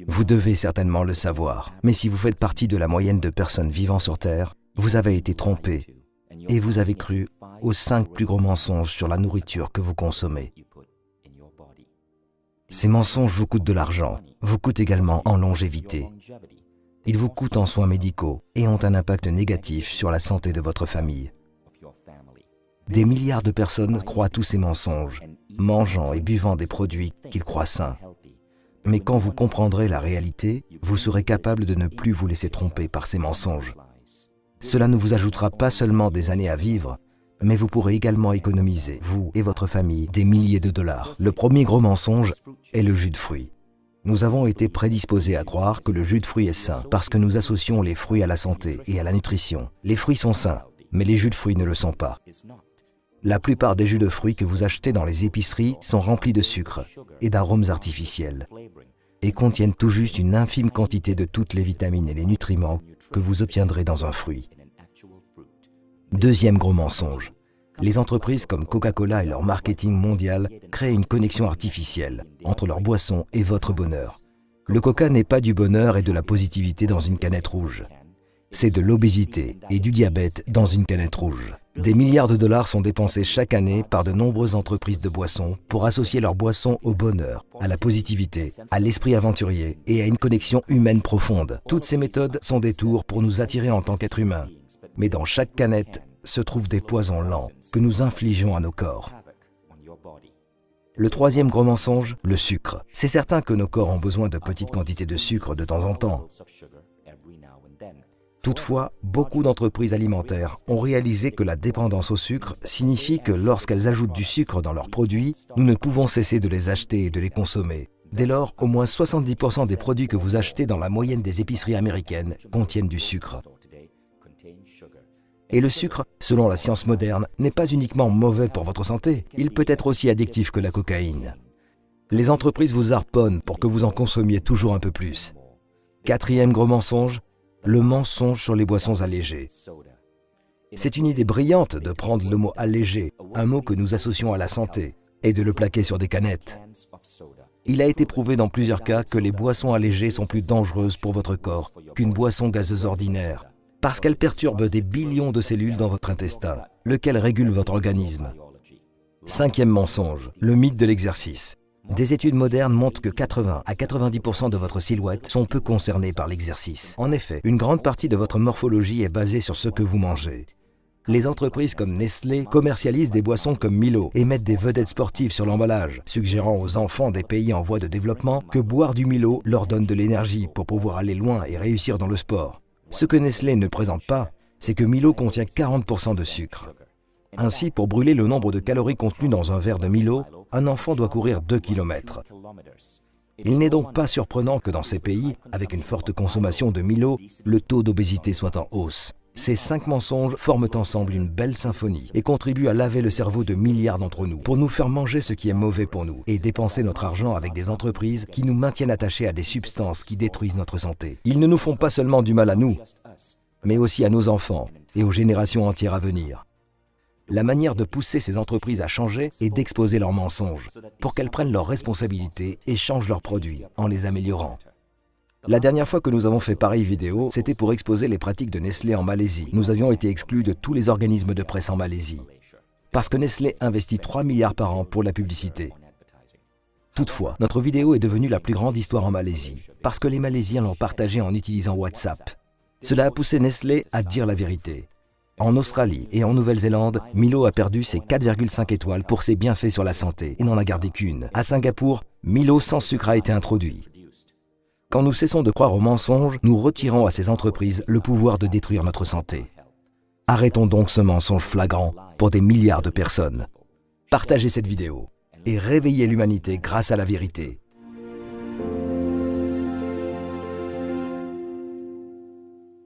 Vous devez certainement le savoir, mais si vous faites partie de la moyenne de personnes vivant sur Terre, vous avez été trompé et vous avez cru aux 5 plus gros mensonges sur la nourriture que vous consommez. Ces mensonges vous coûtent de l'argent, vous coûtent également en longévité. Ils vous coûtent en soins médicaux et ont un impact négatif sur la santé de votre famille. Des milliards de personnes croient tous ces mensonges, mangeant et buvant des produits qu'ils croient sains. Mais quand vous comprendrez la réalité, vous serez capable de ne plus vous laisser tromper par ces mensonges. Cela ne vous ajoutera pas seulement des années à vivre, mais vous pourrez également économiser, vous et votre famille, des milliers de dollars. Le premier gros mensonge est le jus de fruits. Nous avons été prédisposés à croire que le jus de fruits est sain parce que nous associons les fruits à la santé et à la nutrition. Les fruits sont sains, mais les jus de fruits ne le sont pas. La plupart des jus de fruits que vous achetez dans les épiceries sont remplis de sucre et d'arômes artificiels et contiennent tout juste une infime quantité de toutes les vitamines et les nutriments que vous obtiendrez dans un fruit. Deuxième gros mensonge. Les entreprises comme Coca-Cola et leur marketing mondial créent une connexion artificielle entre leur boisson et votre bonheur. Le Coca n'est pas du bonheur et de la positivité dans une canette rouge. C'est de l'obésité et du diabète dans une canette rouge. Des milliards de dollars sont dépensés chaque année par de nombreuses entreprises de boissons pour associer leur boisson au bonheur, à la positivité, à l'esprit aventurier et à une connexion humaine profonde. Toutes ces méthodes sont des tours pour nous attirer en tant qu'êtres humains. Mais dans chaque canette se trouvent des poisons lents que nous infligeons à nos corps. Le troisième gros mensonge, le sucre. C'est certain que nos corps ont besoin de petites quantités de sucre de temps en temps. Toutefois, beaucoup d'entreprises alimentaires ont réalisé que la dépendance au sucre signifie que lorsqu'elles ajoutent du sucre dans leurs produits, nous ne pouvons cesser de les acheter et de les consommer. Dès lors, au moins 70% des produits que vous achetez dans la moyenne des épiceries américaines contiennent du sucre. Et le sucre, selon la science moderne, n'est pas uniquement mauvais pour votre santé, il peut être aussi addictif que la cocaïne. Les entreprises vous harponnent pour que vous en consommiez toujours un peu plus. Quatrième gros mensonge, le mensonge sur les boissons allégées. C'est une idée brillante de prendre le mot « allégé », un mot que nous associons à la santé, et de le plaquer sur des canettes. Il a été prouvé dans plusieurs cas que les boissons allégées sont plus dangereuses pour votre corps qu'une boisson gazeuse ordinaire, parce qu'elles perturbent des billions de cellules dans votre intestin, lequel régule votre organisme. Cinquième mensonge, le mythe de l'exercice. Des études modernes montrent que 80 à 90% de votre silhouette sont peu concernées par l'exercice. En effet, une grande partie de votre morphologie est basée sur ce que vous mangez. Les entreprises comme Nestlé commercialisent des boissons comme Milo et mettent des vedettes sportives sur l'emballage, suggérant aux enfants des pays en voie de développement que boire du Milo leur donne de l'énergie pour pouvoir aller loin et réussir dans le sport. Ce que Nestlé ne présente pas, c'est que Milo contient 40% de sucre. Ainsi, pour brûler le nombre de calories contenues dans un verre de Milo, un enfant doit courir 2 km. Il n'est donc pas surprenant que dans ces pays, avec une forte consommation de Milo, le taux d'obésité soit en hausse. Ces 5 mensonges forment ensemble une belle symphonie et contribuent à laver le cerveau de milliards d'entre nous pour nous faire manger ce qui est mauvais pour nous et dépenser notre argent avec des entreprises qui nous maintiennent attachés à des substances qui détruisent notre santé. Ils ne nous font pas seulement du mal à nous, mais aussi à nos enfants et aux générations entières à venir. La manière de pousser ces entreprises à changer est d'exposer leurs mensonges pour qu'elles prennent leurs responsabilités et changent leurs produits en les améliorant. La dernière fois que nous avons fait pareille vidéo, c'était pour exposer les pratiques de Nestlé en Malaisie. Nous avions été exclus de tous les organismes de presse en Malaisie, parce que Nestlé investit 3 milliards par an pour la publicité. Toutefois, notre vidéo est devenue la plus grande histoire en Malaisie, parce que les Malaisiens l'ont partagée en utilisant WhatsApp. Cela a poussé Nestlé à dire la vérité. En Australie et en Nouvelle-Zélande, Milo a perdu ses 4,5 étoiles pour ses bienfaits sur la santé et n'en a gardé qu'une. À Singapour, Milo sans sucre a été introduit. Quand nous cessons de croire aux mensonges, nous retirons à ces entreprises le pouvoir de détruire notre santé. Arrêtons donc ce mensonge flagrant pour des milliards de personnes. Partagez cette vidéo et réveillez l'humanité grâce à la vérité.